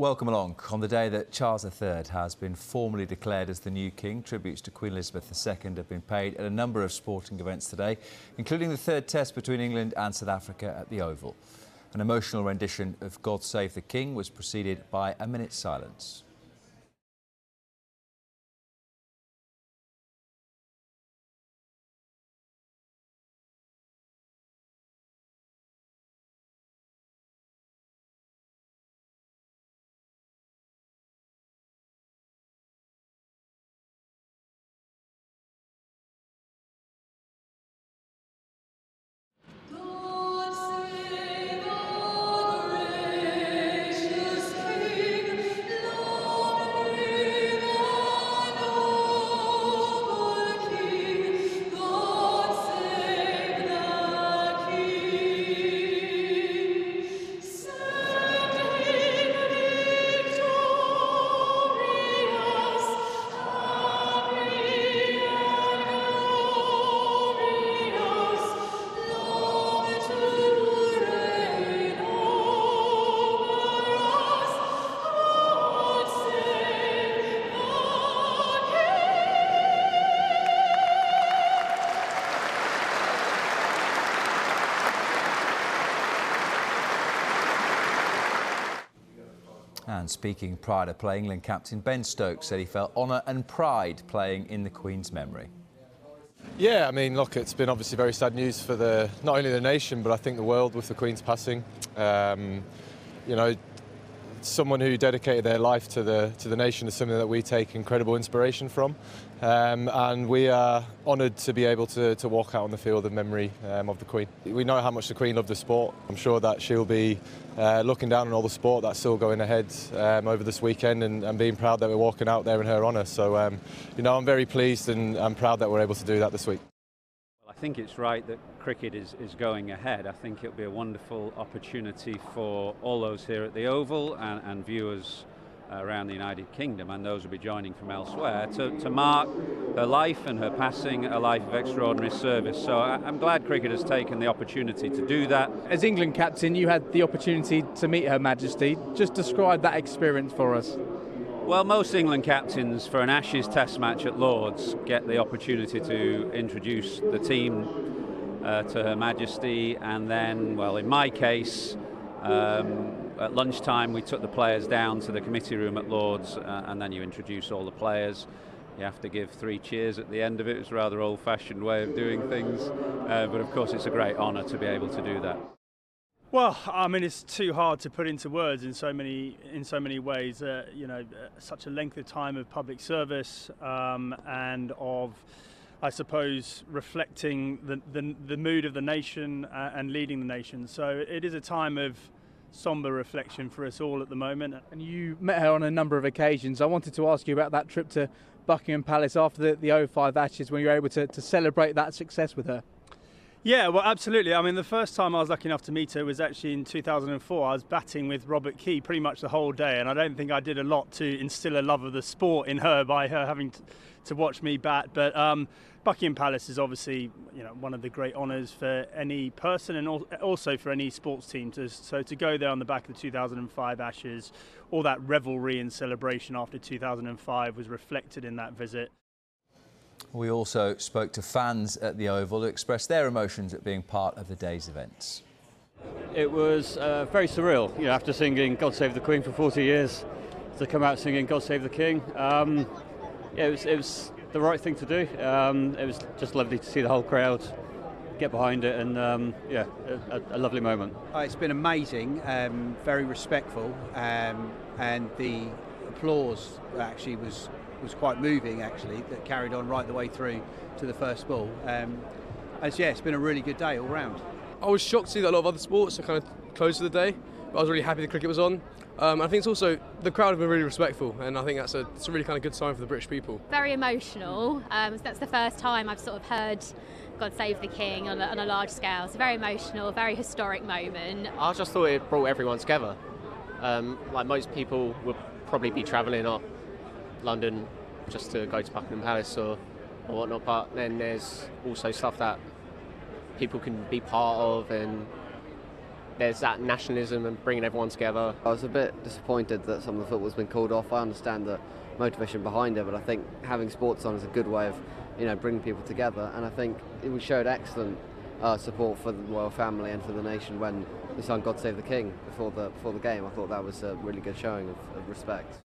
Welcome along. On the day that Charles III has been formally declared as the new king, tributes to Queen Elizabeth II have been paid at a number of sporting events today, including the third test between England and South Africa at the Oval. An emotional rendition of God Save the King was preceded by a minute's silence. And speaking prior to play, England captain Ben Stokes said he felt honour and pride playing in the Queen's memory. Yeah, I mean, look, it's been obviously very sad news for not only the nation, but I think the world with the Queen's passing. You know, someone who dedicated their life to the nation is something that we take incredible inspiration from. And we are honoured to be able to walk out on the field in memory of the Queen. We know how much the Queen loved the sport. I'm sure that she'll be looking down on all the sport that's still going ahead over this weekend and being proud that we're walking out there in her honour. So, you know, I'm very pleased and I'm proud that we're able to do that this week. I think it's right that cricket is going ahead. I think it'll be a wonderful opportunity for all those here at the Oval and viewers around the United Kingdom, and those will be joining from elsewhere, to mark her life and her passing, a life of extraordinary service. So I'm glad cricket has taken the opportunity to do that. As England captain, you had the opportunity to meet Her Majesty. Just describe that experience for us. Well, most England captains for an Ashes Test match at Lord's get the opportunity to introduce the team to Her Majesty, and then, well, in my case, at lunchtime we took the players down to the committee room at Lord's, and then you introduce all the players. You have to give 3 cheers at the end of it. It's a rather old-fashioned way of doing things, but of course it's a great honour to be able to do that. Well, I mean, it's too hard to put into words in so many ways. You know, such a length of time of public service and of, I suppose, reflecting the mood of the nation and leading the nation. So it is a time of sombre reflection for us all at the moment. And you met her on a number of occasions. I wanted to ask you about that trip to Buckingham Palace after the 05 Ashes, when you were able to celebrate that success with her. Yeah, well, absolutely. I mean, the first time I was lucky enough to meet her was actually in 2004. I was batting with Robert Key pretty much the whole day, and I don't think I did a lot to instill a love of the sport in her by her having to watch me bat. But Buckingham Palace is obviously, you know, one of the great honours for any person and also for any sports team. So to go there on the back of the 2005 Ashes, all that revelry and celebration after 2005 was reflected in that visit. We also spoke to fans at the Oval who expressed their emotions at being part of the day's events. It was very surreal, you know, after singing God Save the Queen for 40 years, to come out singing God Save the King. Yeah, it was the right thing to do. It was just lovely to see the whole crowd get behind it, and yeah, a lovely moment. It's been amazing, very respectful, and the applause actually was quite moving, actually, that carried on right the way through to the first ball. Yeah, it's been a really good day all round. I was shocked to see that a lot of other sports are kind of closed for the day, but I was really happy the cricket was on. I think it's also, the crowd have been really respectful, and I think it's a really kind of good sign for the British people. Very emotional. That's the first time I've sort of heard God Save the King on a large scale. It's a very emotional, very historic moment. I just thought it brought everyone together. Like most people would probably be travelling up London just to go to Buckingham Palace or whatnot, but then there's also stuff that people can be part of, and there's that nationalism and bringing everyone together. I was a bit disappointed that some of the football's been called off. I understand the motivation behind it, but I think having sports on is a good way of, bringing people together. And I think we showed excellent support for the royal family and for the nation when we sang "God Save the King" before the game. I thought that was a really good showing of respect.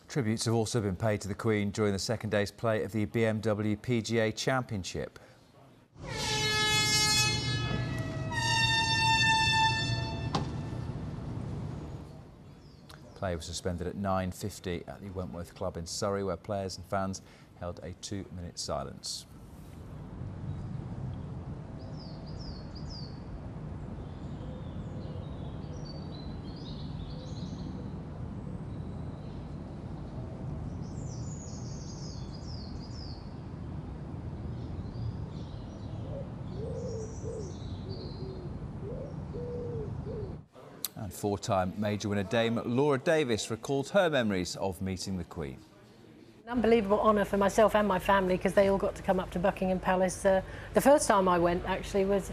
Tributes have also been paid to the Queen during the second day's play of the BMW PGA Championship. Play was suspended at 9:50 at the Wentworth Club in Surrey, where players and fans held a 2-minute silence. And four-time major winner Dame Laura Davis recalled her memories of meeting the Queen. An unbelievable honour for myself and my family, because they all got to come up to Buckingham Palace. The first time I went actually was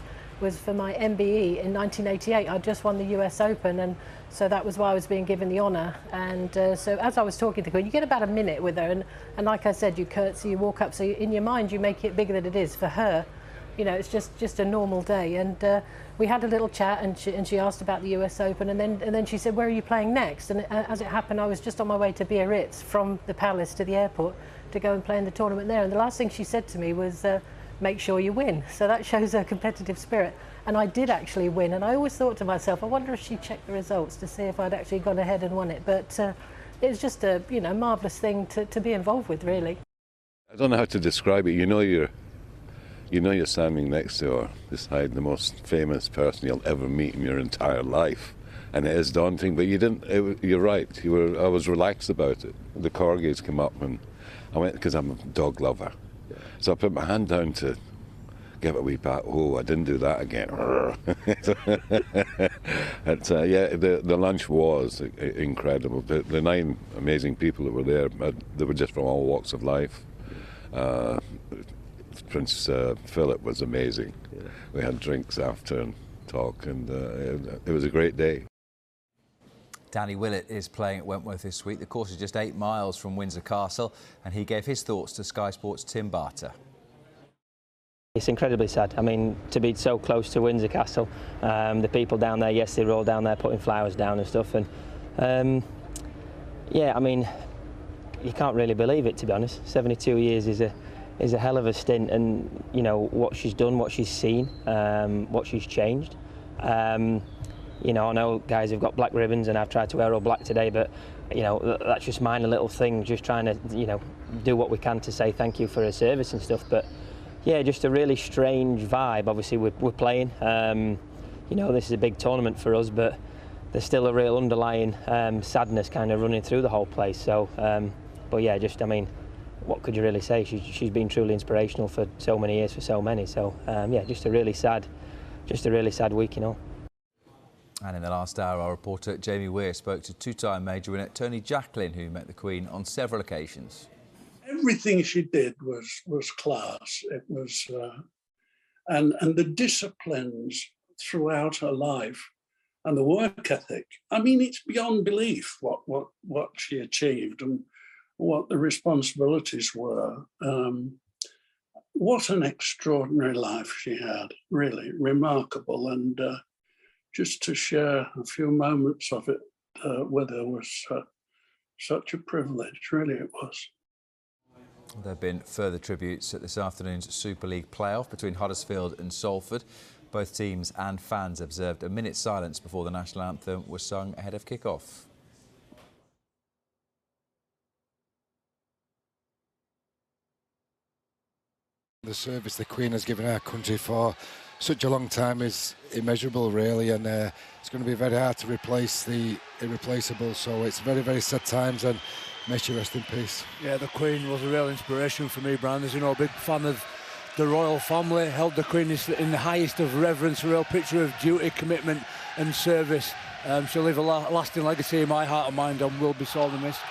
for my MBE in 1988. I just won the US Open, and so that was why I was being given the honour. And so as I was talking to the Queen, you get about a minute with her, and like I said, you curtsy, you walk up, so in your mind you make it bigger than it is. For her, it's just a normal day. And we had a little chat, and she asked about the US Open, and then she said, "Where are you playing next?" And as it happened, I was just on my way to Biarritz from the palace to the airport to go and play in the tournament there. And the last thing she said to me was, "Make sure you win." So that shows her competitive spirit. And I did actually win. And I always thought to myself, I wonder if she checked the results to see if I'd actually gone ahead and won it. But it was just a marvellous thing to be involved with, really. I don't know how to describe it. You're standing next to or beside the most famous person you'll ever meet in your entire life, and it is daunting. But you're right. I was relaxed about it. The corgis came up, and I went because I'm a dog lover. So I put my hand down to give it a wee pat. Oh, I didn't do that again. The lunch was incredible. The 9 amazing people that were there, they were just from all walks of life. Prince Philip was amazing. Yeah. We had drinks after and talk, and it was a great day. Danny Willett is playing at Wentworth this week. The course is just 8 miles from Windsor Castle, and he gave his thoughts to Sky Sports' Tim Barter. It's incredibly sad. I mean, to be so close to Windsor Castle, the people down there, yes, they were all down there putting flowers down and stuff, and yeah, I mean, you can't really believe it, to be honest. 72 years is a hell of a stint, and what she's done, what she's seen, what she's changed. I know guys have got black ribbons, and I've tried to wear all black today, but that's just minor little thing, just trying to do what we can to say thank you for her service and stuff. But yeah, just a really strange vibe. Obviously we're playing, this is a big tournament for us, but there's still a real underlying sadness kind of running through the whole place. So but yeah, what could you really say? She's been truly inspirational for so many years, for so many. So yeah, just a really sad week, And in the last hour, our reporter Jamie Weir spoke to two-time major winner Tony Jacklin, who met the Queen on several occasions. Everything she did was class. It was, and the disciplines throughout her life, and the work ethic. I mean, it's beyond belief what she achieved and what the responsibilities were. What an extraordinary life she had, really remarkable. And just to share a few moments of it with her was such a privilege, really it was. There have been further tributes at this afternoon's Super League playoff between Huddersfield and Salford. Both teams and fans observed a minute's silence before the national anthem was sung ahead of kick-off. The service the Queen has given our country for such a long time is immeasurable, really, and it's going to be very hard to replace the irreplaceable. So it's very, very sad times, and may she rest in peace. Yeah, the Queen was a real inspiration for me, Brian. As you know, a big fan of the royal family, held the Queen in the highest of reverence, a real picture of duty, commitment and service. She'll leave a lasting legacy in my heart and mind and will be sorely missed.